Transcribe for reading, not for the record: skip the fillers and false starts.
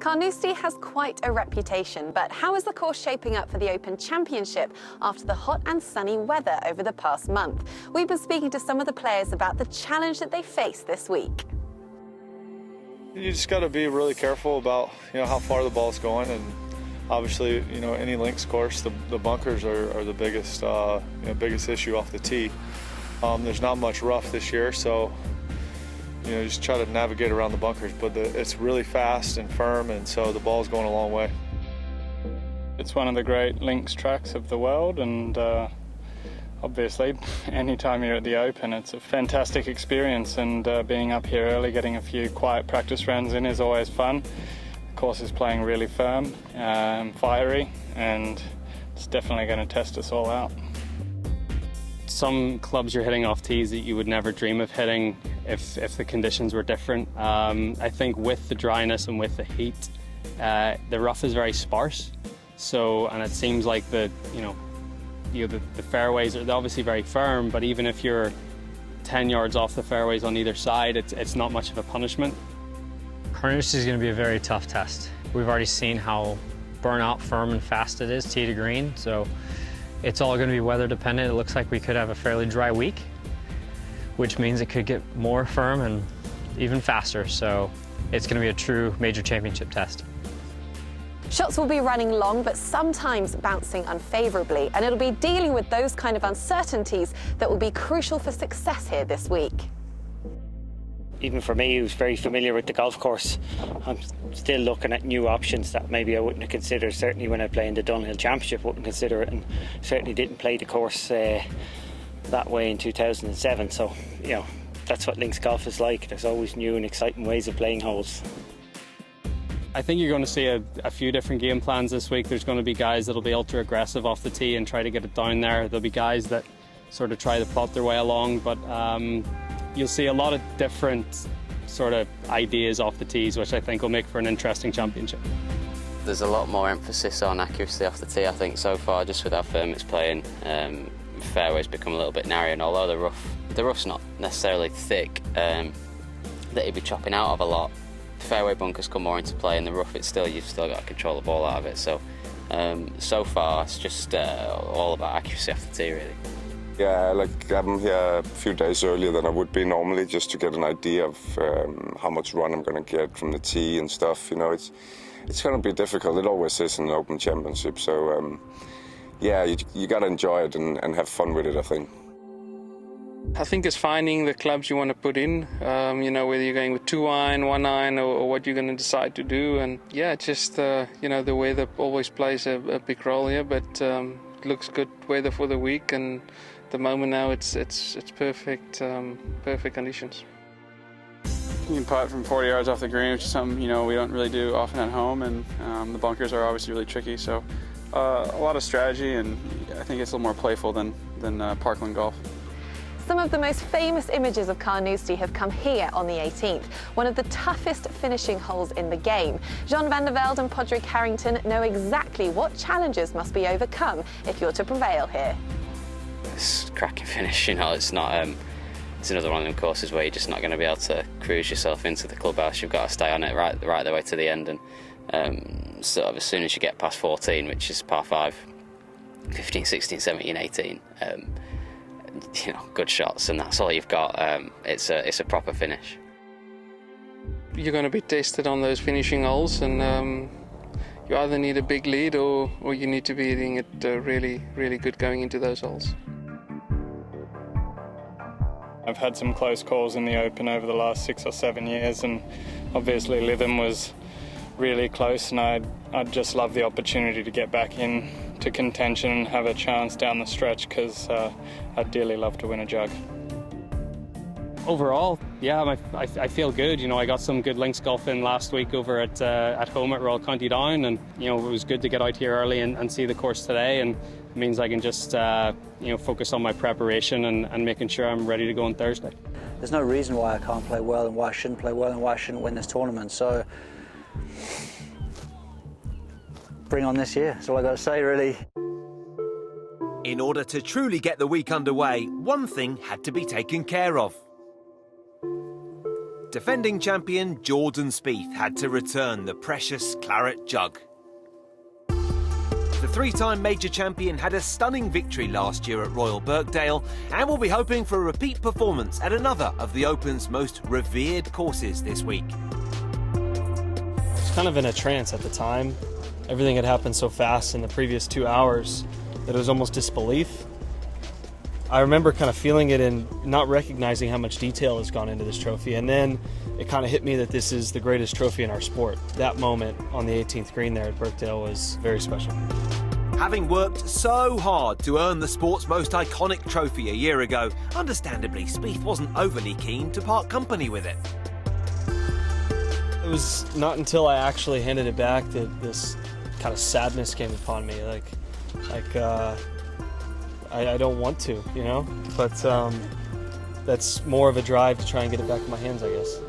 Carnoustie has quite a reputation, but how is the course shaping up for the Open Championship after the hot and sunny weather over the past month? We've been speaking to some of the players about the challenge that they face this week. You just got to be really careful about how far the ball's going, and obviously any links course, the bunkers are the biggest biggest issue off the tee. There's not much rough this year, so just try to navigate around the bunkers, but it's really fast and firm, and so the ball's going a long way. It's one of the great links tracks of the world, and obviously anytime you're at the Open it's a fantastic experience, and being up here early, getting a few quiet practice runs in is always fun. The course is playing really firm, fiery, and it's definitely going to test us all out. Some clubs you're hitting off tees that you would never dream of hitting if the conditions were different. I think with the dryness and with the heat, the rough is very sparse. And it seems like the fairways are obviously very firm, but even if you're 10 yards off the fairways on either side, it's not much of a punishment. Carnoustie is going to be a very tough test. We've already seen how burnout firm and fast it is, tee to green, so it's all going to be weather dependent. It looks like we could have a fairly dry week, which means it could get more firm and even faster, so it's going to be a true major championship test. Shots will be running long, but sometimes bouncing unfavourably, and it'll be dealing with those kind of uncertainties that will be crucial for success here this week. Even for me, who's very familiar with the golf course, I'm still looking at new options that maybe I wouldn't have considered. Certainly when I play in the Untitled Championship, I wouldn't consider it, and certainly didn't play the course that way in 2007. So, that's what links golf is like. There's always new and exciting ways of playing holes. I think you're going to see a few different game plans this week. There's going to be guys that'll be ultra aggressive off the tee and try to get it down there. There'll be guys that sort of try to plot their way along, but you'll see a lot of different sort of ideas off the tees, which I think will make for an interesting championship. There's a lot more emphasis on accuracy off the tee, I think, so far, just with how firm it's playing. Fairways become a little bit narrow, and although the rough's not necessarily thick, that you'd be chopping out of a lot. The fairway bunkers come more into play, and the rough, you've still got to control the ball out of it. So, so far, it's just all about accuracy off the tee, really. Yeah, I'm here a few days earlier than I would be normally, just to get an idea of how much run I'm going to get from the tee and stuff. It's going to be difficult. It always is in an Open Championship. So, yeah, you got to enjoy it and have fun with it, I think. I think it's finding the clubs you want to put in, whether you're going with 2-iron, 1-iron, or what you're going to decide to do. And yeah, just, the weather always plays a big role here, but it looks good weather for the week, and at the moment now it's perfect, perfect conditions. You can putt from 40 yards off the green, which is something we don't really do often at home, and the bunkers are obviously really tricky. So a lot of strategy, and I think it's a little more playful than parkland golf. Some of the most famous images of Carnoustie have come here on the 18th, one of the toughest finishing holes in the game. John van der Velde and PADRAIG Harrington know exactly what challenges must be overcome if you're to prevail here. It's a cracking finish, it's not. It's another one of them courses where you're just not going to be able to cruise yourself into the clubhouse. You've got to stay on it right the way to the end, and sort of as soon as you get past 14, which is par 5, 15, 16, 17, 18. Good shots, and that's all you've got. It's a proper finish. You're going to be tested on those finishing holes, and you either need a big lead or you need to be hitting it really, really good going into those holes. I've had some close calls in the Open over the last 6 or 7 years, and obviously Lytham was really close, and I'd just love the opportunity to get back in to contention and have a chance down the stretch, because I'd dearly love to win a jug. Overall, yeah, I feel good. I got some good links golf in last week over at home at Royal County Down, and it was good to get out here early and see the course today, and it means I can just focus on my preparation and making sure I'm ready to go on Thursday. There's no reason why I can't play well and why I shouldn't play well and why I shouldn't win this tournament. So bring on this year, that's all I got to say, really. In order to truly get the week underway, one thing had to be taken care of. defending champion Jordan Spieth had to return the precious claret jug. The three-time major champion had a stunning victory last year at Royal Birkdale and will be hoping for a repeat performance at another of the Open's most revered courses this week. I was kind of in a trance at the time. Everything had happened so fast in the previous 2 hours that it was almost disbelief. I remember kind of feeling it and not recognizing how much detail has gone into this trophy, and then it kind of hit me that this is the greatest trophy in our sport. That moment on the 18th green there at Birkdale was very special. Having worked so hard to earn the sport's most iconic trophy a year ago, understandably, Spieth wasn't overly keen to part company with it. It was not until I actually handed it back that this kind of sadness came upon me. I don't want to, you know? But that's more of a drive to try and get it back in my hands, I guess.